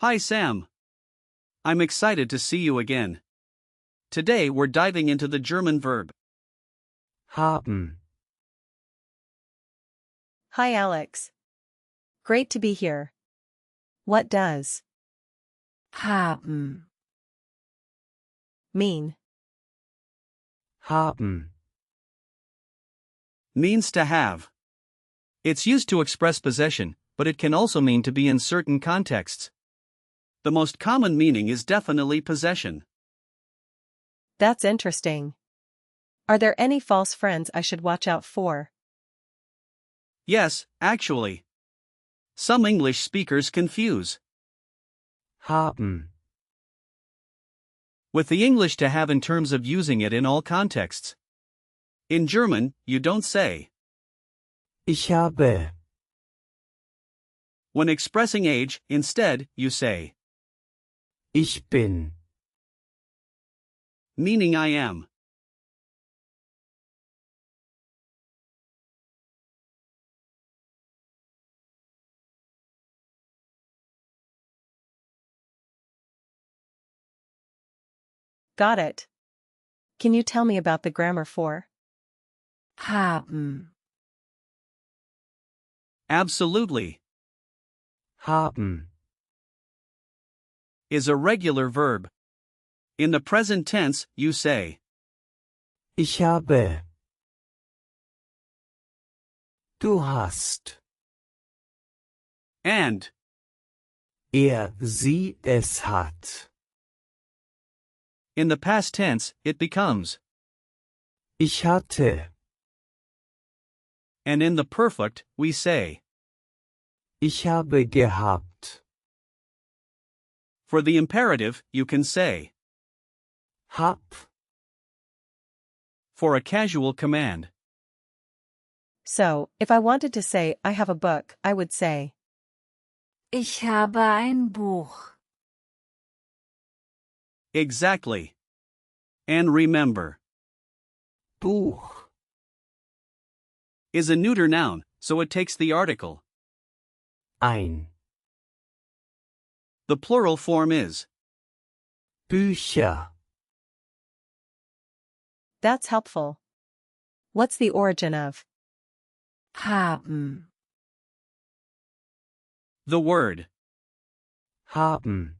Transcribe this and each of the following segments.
Hi Sam. I'm excited to see you again. Today we're diving into the German verb haben, Hi Alex. Great to be here. What does haben, mean? haben, means to have. It's used to express possession, but it can also mean to be in certain contexts. The most common meaning is definitely possession. That's interesting. Are there any false friends I should watch out for? Yes, actually. Some English speakers confuse haben, with the English to have in terms of using it in all contexts. In German, you don't say ich habe, when expressing age, instead, you say ich bin, meaning I am. Got it. Can you tell me about the grammar for haben, Absolutely. haben, Is a regular verb. In the present tense, you say ich habe, du hast, and. sie, es hat, In the past tense, it becomes ich hatte, and in the perfect, we say. ich habe gehabt, For the imperative, you can say. hab, For a casual command. So, if I wanted to say I have a book, I would say Ich habe ein Buch. Exactly. And remember, Buch, is a neuter noun, so it takes the article. ein, The plural form is. Bücher, that's helpful. What's the origin of Haben. The word haben,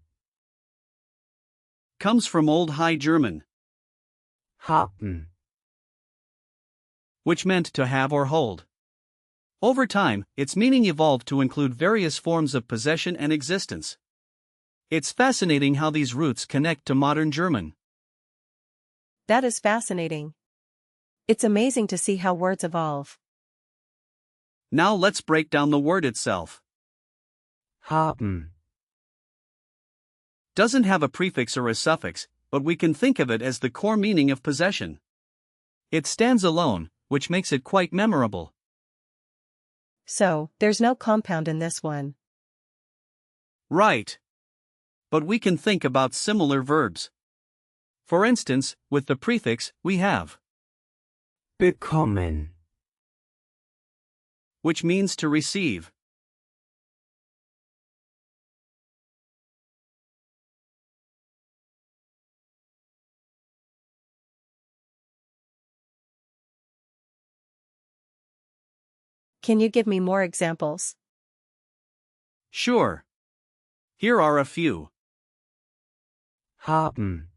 comes from Old High German, haben, which meant to have or hold. Over time, its meaning evolved to include various forms of possession and existence. It's fascinating how these roots connect to modern German. That is fascinating. It's amazing to see how words evolve. Now let's break down the word itself. haben, Doesn't have a prefix or a suffix, but we can think of it as the core meaning of possession. It stands alone, which makes it quite memorable. So, there's no compound in this one. Right. But we can think about similar verbs. For instance, with the prefix, we have bekommen, which means to receive. Can you give me more examples? Sure. Here are a few. haben,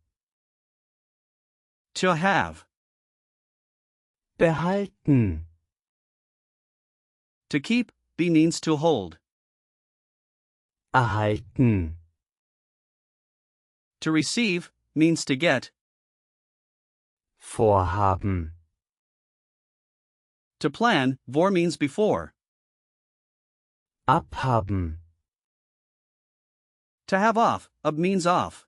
To have, behalten, to keep, be means to hold. erhalten, To receive, means to get. vorhaben, To plan, vor means before. abhaben, To have off, ab means off.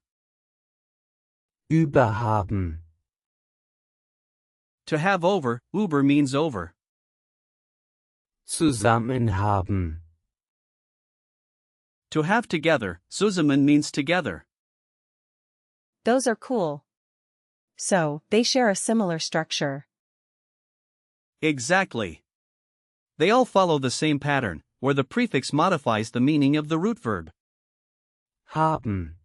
überhaben, To have over, über means over. zusammen haben, To have together, zusammen means together. Those are cool. So, they share a similar structure. Exactly. They all follow the same pattern, where the prefix modifies the meaning of the root verb. haben,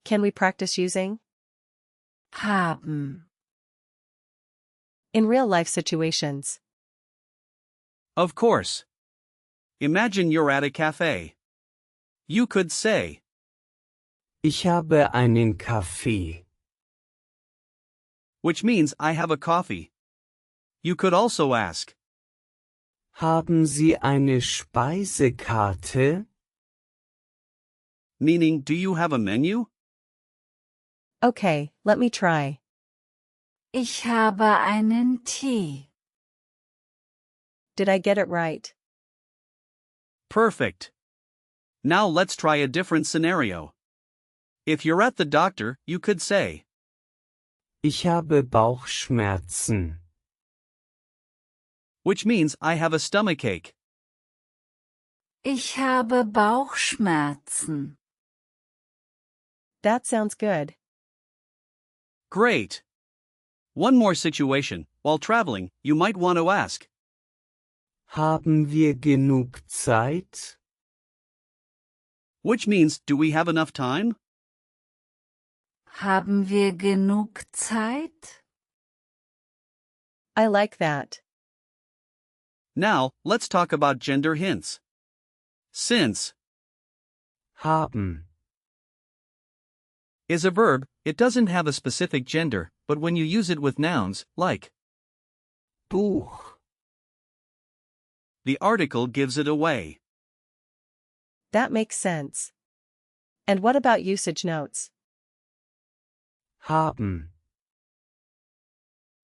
Can we practice using? Haben. In real-life situations. Of course. Imagine you're at a cafe. You could say, ich habe einen Kaffee. which means I have a coffee. You could also ask, Haben Sie eine Speisekarte? meaning, do you have a menu? Okay, let me try. Ich habe einen Tee. Did I get it right? Perfect. Now let's try a different scenario. If you're at the doctor, you could say, Ich habe Bauchschmerzen. which means I have a stomachache. Ich habe Bauchschmerzen. That sounds good. Great. One more situation. While traveling, you might want to ask, Haben wir genug Zeit? which means, do we have enough time? Haben wir genug Zeit? I like that. Now, let's talk about gender hints. Since Haben, is a verb, it doesn't have a specific gender, but when you use it with nouns, like Buch, the article gives it away. That makes sense. And what about usage notes? haben,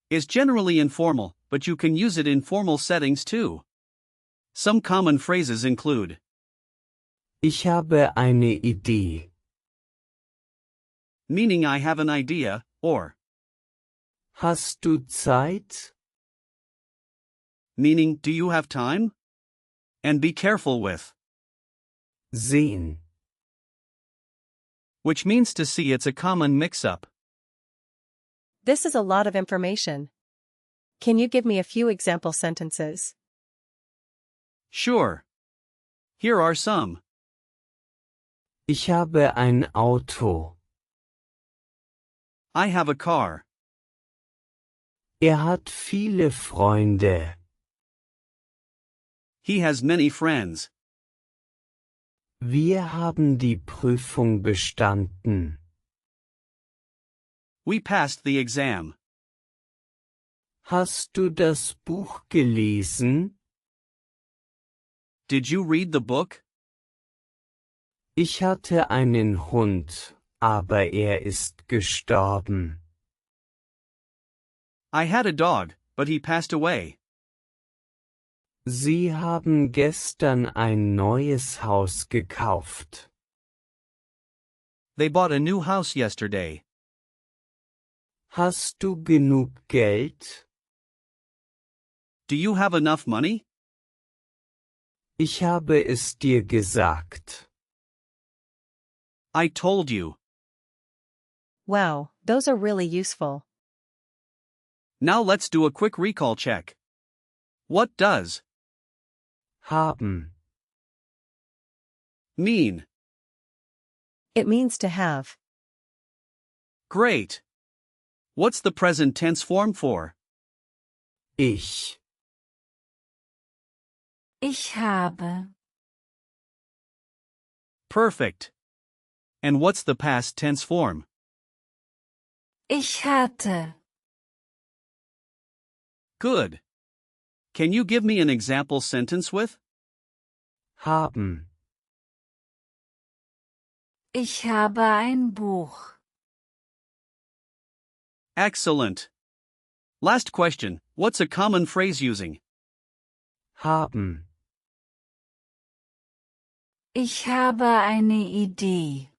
Is generally informal, but you can use it in formal settings too. Some common phrases include, ich habe eine Idee. meaning I have an idea, or Hast du Zeit? meaning do you have time? And be careful with, Sehen, which means to see. It's a common mix-up. This is a lot of information. Can you give me a few example sentences? Sure. Here are some. ich habe ein Auto. I have a car. Hat viele Freunde. He has many friends. Wir haben die Prüfung bestanden. We passed the exam. Hast du das Buch gelesen? Did you read the book? Ich hatte einen Hund, aber ist gestorben. I had a dog, but he passed away. Sie haben gestern ein neues Haus gekauft. They bought a new house yesterday. Hast du genug Geld? Do you have enough money? Ich habe es dir gesagt. I told you. Wow, those are really useful. Now let's do a quick recall check. What does Haben, mean? It means to have. Great. What's the present tense form for? ich. Ich habe. Perfect. And what's the past tense form? Ich hatte. Good. Can you give me an example sentence with? Haben, Ich habe ein Buch. Excellent. Last question, what's a common phrase using? Haben. Ich habe eine Idee.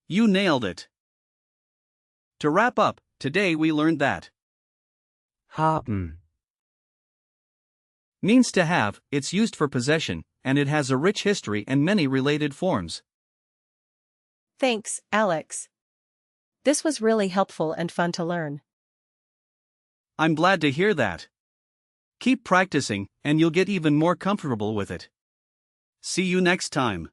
You nailed it. To wrap up, today we learned that Haben. means to have, it's used for possession, and it has a rich history and many related forms. Thanks, Alex. This was really helpful and fun to learn. I'm glad to hear that. Keep practicing, and you'll get even more comfortable with it. See you next time.